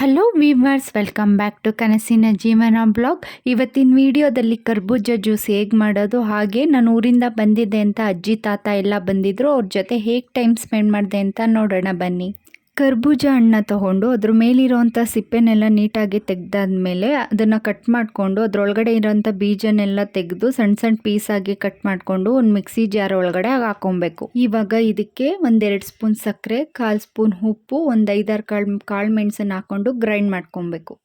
Hello viewers, welcome back to ಕನಸಿನ ಜೀವನ blog. ಇವತ್ತಿನ ವಿಡಿಯೋದಲ್ಲಿ ಕರ್ಬೂಜ ಜ್ಯೂಸ್ ಹೇಗೆ ಮಾಡೋದು, ಹಾಗೆ ನಾನು ಊರಿಂದ ಬಂದಿದ್ದೆ ಅಂತ ಅಜ್ಜಿ ತಾತ ಎಲ್ಲ ಬಂದಿದ್ರು, ಅವ್ರ ಜೊತೆ ಹೇಗೆ ಟೈಮ್ ಸ್ಪೆಂಡ್ ಮಾಡಿದೆ ಅಂತ ನೋಡೋಣ ಬನ್ನಿ. ಕರ್ಬೂಜ ಹಣ್ಣು ತೊಗೊಂಡು ಅದ್ರ ಮೇಲಿರೋವಂಥ ಸಿಪ್ಪೆನೆಲ್ಲ ನೀಟಾಗಿ ತೆಗೆದಾದ್ಮೇಲೆ ಅದನ್ನು ಕಟ್ ಮಾಡಿಕೊಂಡು ಅದರೊಳಗಡೆ ಇರೋಂಥ ಬೀಜನೆಲ್ಲ ತೆಗೆದು ಸಣ್ಣ ಸಣ್ಣ ಪೀಸಾಗಿ ಕಟ್ ಮಾಡಿಕೊಂಡು ಒಂದು ಮಿಕ್ಸಿ ಜಾರ್ ಒಳಗಡೆ ಹಾಕೊಬೇಕು. ಇವಾಗ ಇದಕ್ಕೆ 1-2 ಸ್ಪೂನ್ ಸಕ್ಕರೆ, 1/4 ಸ್ಪೂನ್ ಉಪ್ಪು, ಒಂದು 5-6 ಕಾಳು ಮೆಣಸನ್ನು ಹಾಕೊಂಡು ಗ್ರೈಂಡ್ ಮಾಡ್ಕೊಬೇಕು.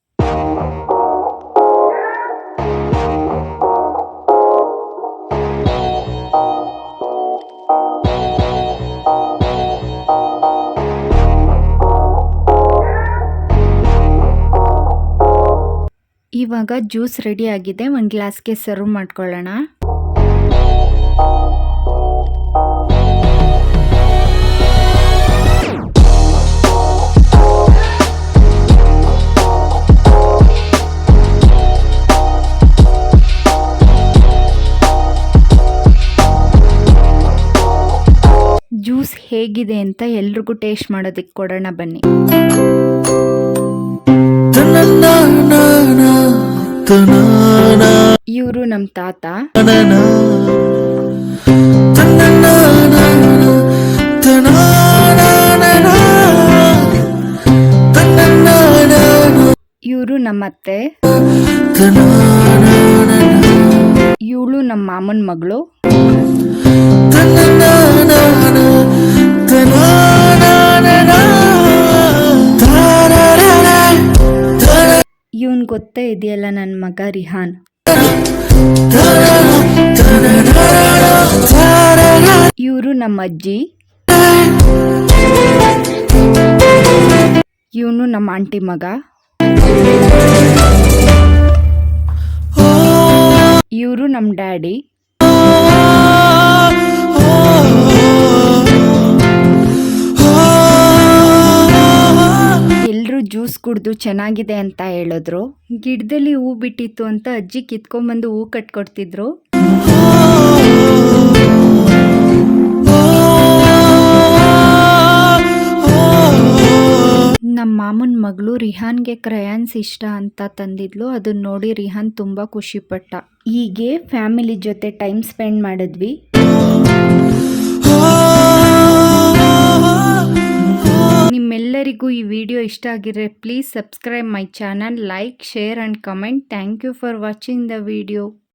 ಇವಾಗ ಜ್ಯೂಸ್ ರೆಡಿ ಆಗಿದೆ, ಒಂದು ಗ್ಲಾಸ್ಗೆ ಸರ್ವ್ ಮಾಡ್ಕೊಳ್ಳೋಣ. ಜ್ಯೂಸ್ ಹೇಗಿದೆ ಅಂತ ಎಲ್ರಿಗೂ ಟೇಸ್ಟ್ ಮಾಡೋದಕ್ಕೆ ಕೊಡೋಣ ಬನ್ನಿ. ಇವರು ನಮ್ಮ ತಾತ. ಇವರು ನಮ್ಮ ಅತ್ತೆ. ಇವಳು ನಮ್ಮ ಮಾಮನ ಮಗಳು. ಇವನ್ ಗೊತ್ತೇ ಇದೆಯಲ್ಲ, ನನ್ನ ಮಗ ರಿಹಾನ್. ಇವರು ನಮ್ಮ ಅಜ್ಜಿ. ಇವನು ನಮ್ಮ ಆಂಟಿ ಮಗ. ಇವರು ನಮ್ಮ ಡ್ಯಾಡಿ. ಎಲ್ಲರೂ ಜ್ಯೂಸ್ ಕುಡಿದು ಚೆನ್ನಾಗಿದೆ ಅಂತ ಹೇಳಿದ್ರು. ಗಿಡದಲ್ಲಿ ಹೂ ಬಿಟ್ಟಿತ್ತು ಅಂತ ಅಜ್ಜಿ ಕಿತ್ಕೊಂಡ್ಬಂದು ಹೂ ಕಟ್ಕೊಡ್ತಿದ್ರು. ನಮ್ಮ ಮಾಮನ ಮಗಳು ರಿಹಾನ್ಗೆ ಕ್ರಯಾನ್ಸ್ ಇಷ್ಟ ಅಂತ ತಂದಿದ್ಲು. ಅದನ್ನ ನೋಡಿ ರಿಹಾನ್ ತುಂಬ ಖುಷಿಪಟ್ಟ. ಹೀಗೆ ಫ್ಯಾಮಿಲಿ ಜೊತೆ ಟೈಮ್ ಸ್ಪೆಂಡ್ ಮಾಡಿದ್ವಿ. ನಿಮ್ಮೆಲ್ಲರಿಗೂ ಈ ವಿಡಿಯೋ ಇಷ್ಟ ಆಗಿದ್ರೆ please subscribe my channel, like, share and comment. Thank you for watching the video.